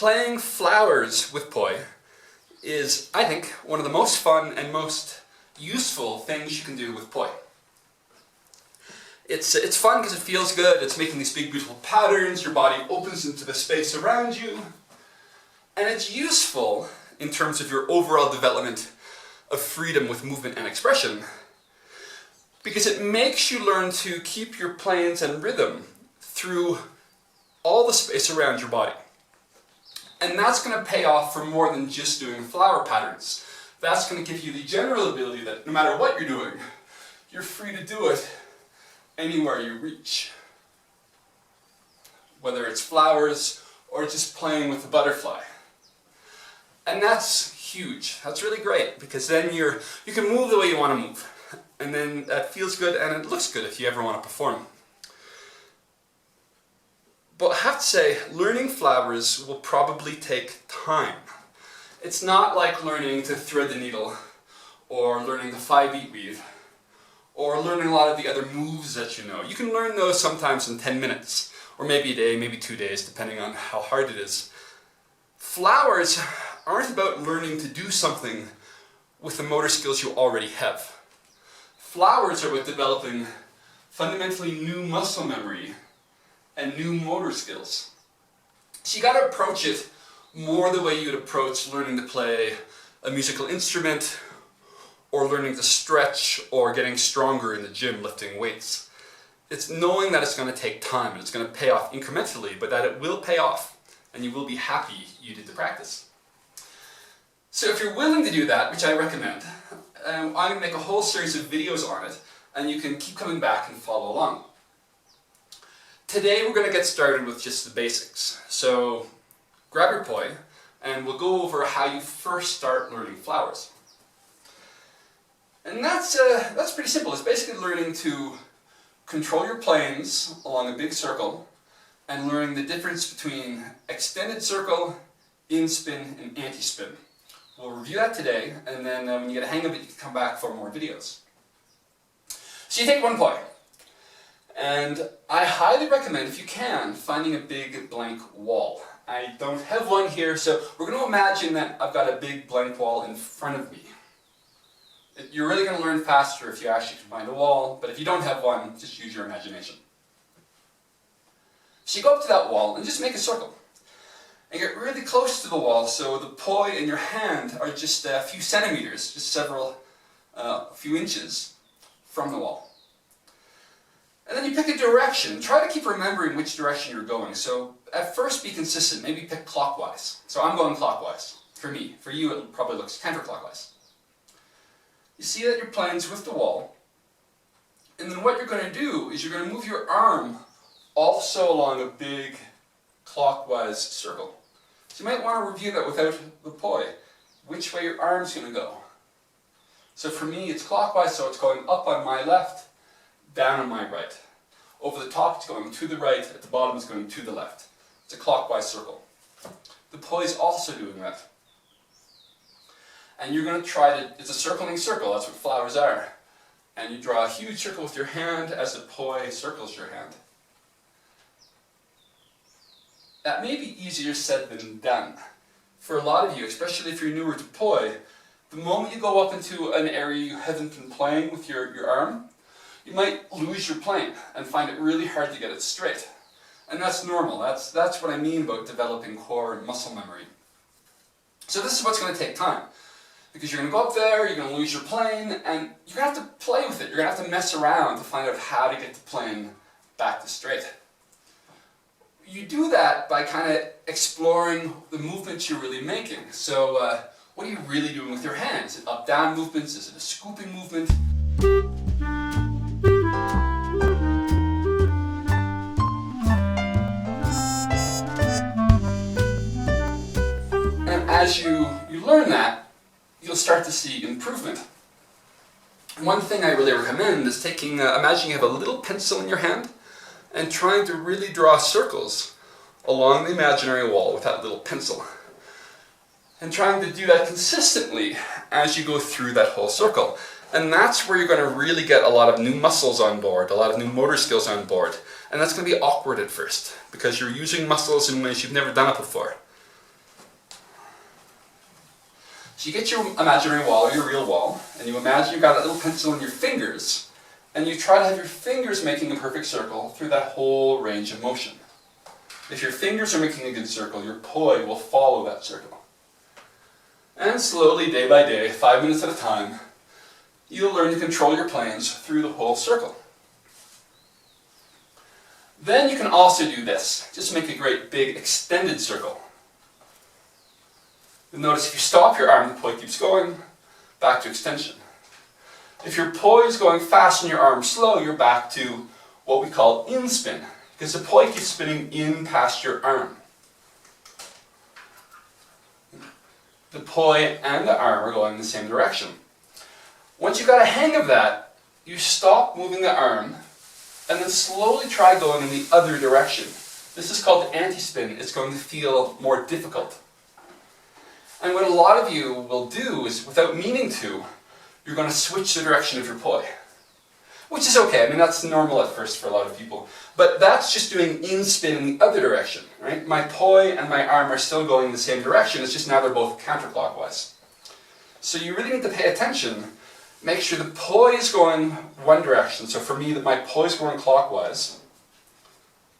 Playing flowers with Poi is, I think, one of the most fun and most useful things you can do with Poi. It's fun because it feels good, it's making these big beautiful patterns, your body opens into the space around you, and it's useful in terms of your overall development of freedom with movement and expression, because it makes you learn to keep your planes and rhythm through all the space around your body. And that's going to pay off for more than just doing flower patterns. That's going to give you the general ability that no matter what you're doing, you're free to do it anywhere you reach. Whether it's flowers or just playing with a butterfly. And that's huge. That's really great, because then you can move the way you want to move. And then that feels good and it looks good if you ever want to perform. But I have to say, learning flowers will probably take time. It's not like learning to thread the needle, or learning the 5-beat weave, or learning a lot of the other moves that you know. You can learn those sometimes in 10 minutes, or maybe a day, maybe 2 days, depending on how hard it is. Flowers aren't about learning to do something with the motor skills you already have. Flowers are about developing fundamentally new muscle memory and new motor skills. So you got to approach it more the way you'd approach learning to play a musical instrument, or learning to stretch, or getting stronger in the gym lifting weights. It's knowing that it's going to take time and it's going to pay off incrementally, but that it will pay off and you will be happy you did the practice. So if you're willing to do that, which I recommend, I'm going to make a whole series of videos on it, and you can keep coming back and follow along. Today we're going to get started with just the basics. So grab your Poi and we'll go over how you first start learning flowers. And that's pretty simple. It's basically learning to control your planes along a big circle and learning the difference between extended circle, in-spin, and anti-spin. We'll review that today, and then when you get a hang of it, you can come back for more videos. So you take one Poi. And I highly recommend, if you can, finding a big blank wall. I don't have one here, so we're going to imagine that I've got a big blank wall in front of me. You're really going to learn faster if you actually can find a wall, but if you don't have one, just use your imagination. So you go up to that wall and just make a circle. And get really close to the wall, so the Poi in your hand are just a few centimeters, just a few inches from the wall. And then you pick a direction. Try to keep remembering which direction you're going. So at first be consistent. Maybe pick clockwise. So I'm going clockwise. For me. For you it probably looks counterclockwise. You see that your plane's with the wall. And then what you're going to do is you're going to move your arm also along a big clockwise circle. So you might want to review that without the Poi. Which way your arm's going to go. So for me it's clockwise, so it's going up on my left, down on my right. Over the top it's going to the right, at the bottom it's going to the left. It's a clockwise circle. The Poi is also doing that. And you're going to try to, it's a circling circle, that's what flowers are. And you draw a huge circle with your hand as the Poi circles your hand. That may be easier said than done. For a lot of you, especially if you're newer to Poi, the moment you go up into an area you haven't been playing with your arm, you might lose your plane and find it really hard to get it straight. And that's normal. That's what I mean about developing core and muscle memory. So this is what's going to take time. Because you're going to go up there, you're going to lose your plane, and you're going to have to play with it. You're going to have to mess around to find out how to get the plane back to straight. You do that by kind of exploring the movements you're really making. So what are you really doing with your hands? Is it up-down movements? Is it a scooping movement? And as you learn that, you'll start to see improvement. One thing I really recommend is taking, imagine you have a little pencil in your hand and trying to really draw circles along the imaginary wall with that little pencil. And trying to do that consistently as you go through that whole circle. And that's where you're going to really get a lot of new muscles on board, a lot of new motor skills on board. And that's going to be awkward at first, because you're using muscles in ways you've never done it before. So you get your imaginary wall or your real wall, and you imagine you've got a little pencil in your fingers, and you try to have your fingers making a perfect circle through that whole range of motion. If your fingers are making a good circle, your poi will follow that circle. And slowly, day by day, 5 minutes at a time, you'll learn to control your planes through the whole circle. Then you can also do this. Just make a great big extended circle. You'll notice if you stop your arm, the poi keeps going, back to extension. If your poi is going fast and your arm slow, you're back to what we call in spin, because the poi keeps spinning in past your arm. The poi and the arm are going in the same direction. Once you've got a hang of that, you stop moving the arm and then slowly try going in the other direction. This is called anti-spin. It's going to feel more difficult. And what a lot of you will do is, without meaning to, you're going to switch the direction of your poi. Which is okay. I mean, that's normal at first for a lot of people. But that's just doing in-spin in the other direction, right? My poi and my arm are still going in the same direction. It's just now they're both counterclockwise. So you really need to pay attention. Make sure the poi is going one direction. So for me, that my poi is going clockwise.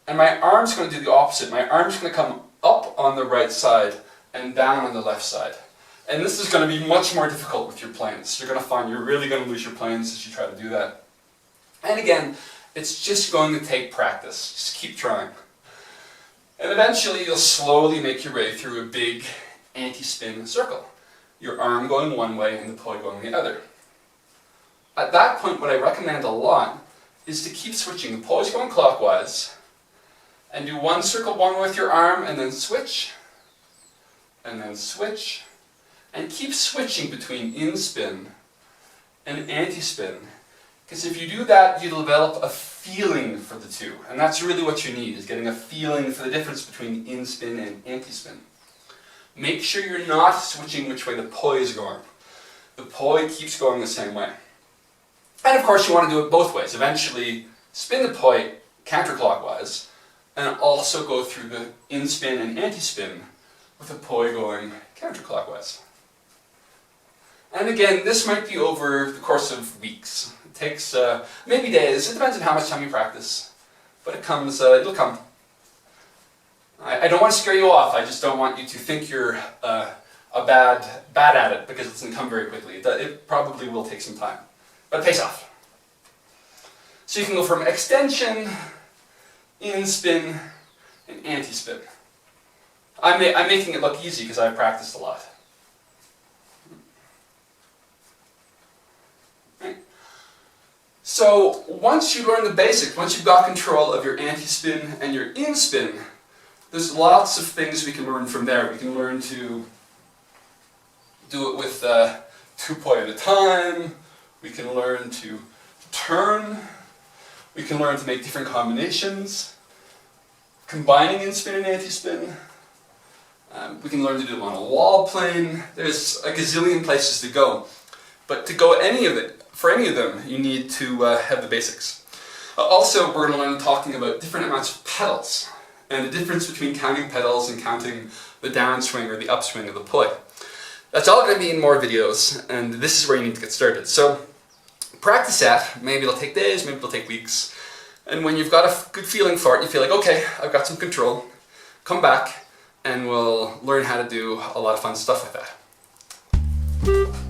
And my arm's going to do the opposite. My arm's going to come up on the right side and down on the left side. And this is going to be much more difficult with your planes. You're going to find you're really going to lose your planes as you try to do that. And again, it's just going to take practice. Just keep trying. And eventually you'll slowly make your way through a big anti-spin circle. Your arm going one way and the poi going the other. At that point, what I recommend a lot is to keep switching. The poi's going clockwise, and do one circle one way with your arm, and then switch, and then switch, and keep switching between in-spin and anti-spin. Because if you do that, you develop a feeling for the two. And that's really what you need, is getting a feeling for the difference between in-spin and anti-spin. Make sure you're not switching which way the poi is going. The poi keeps going the same way. And of course you want to do it both ways. Eventually spin the poi counterclockwise and also go through the in-spin and anti-spin with the poi going counterclockwise. And again, this might be over the course of weeks. It takes maybe days. It depends on how much time you practice. But it comes, it'll come. I don't want to scare you off. I just don't want you to think you're bad at it because it doesn't come very quickly. It probably will take some time. But it pays off. So you can go from extension, in-spin, and anti-spin. I'm making it look easy because I've practiced a lot. Right. So once you learn the basics, once you've got control of your anti-spin and your in-spin, there's lots of things we can learn from there. We can learn to do it with 2 poi at a time. We can learn to turn. We can learn to make different combinations, combining in-spin and anti-spin. We can learn to do it on a wall plane. There's a gazillion places to go. But to go for any of them, you need to have the basics. Also, we're going to learn talking about different amounts of pedals and the difference between counting pedals and counting the downswing or the upswing of the poi. That's all going to be in more videos, and this is where you need to get started. So practice that. Maybe it'll take days, maybe it'll take weeks. And when you've got a good feeling for it, you feel like, okay, I've got some control, come back and we'll learn how to do a lot of fun stuff with that.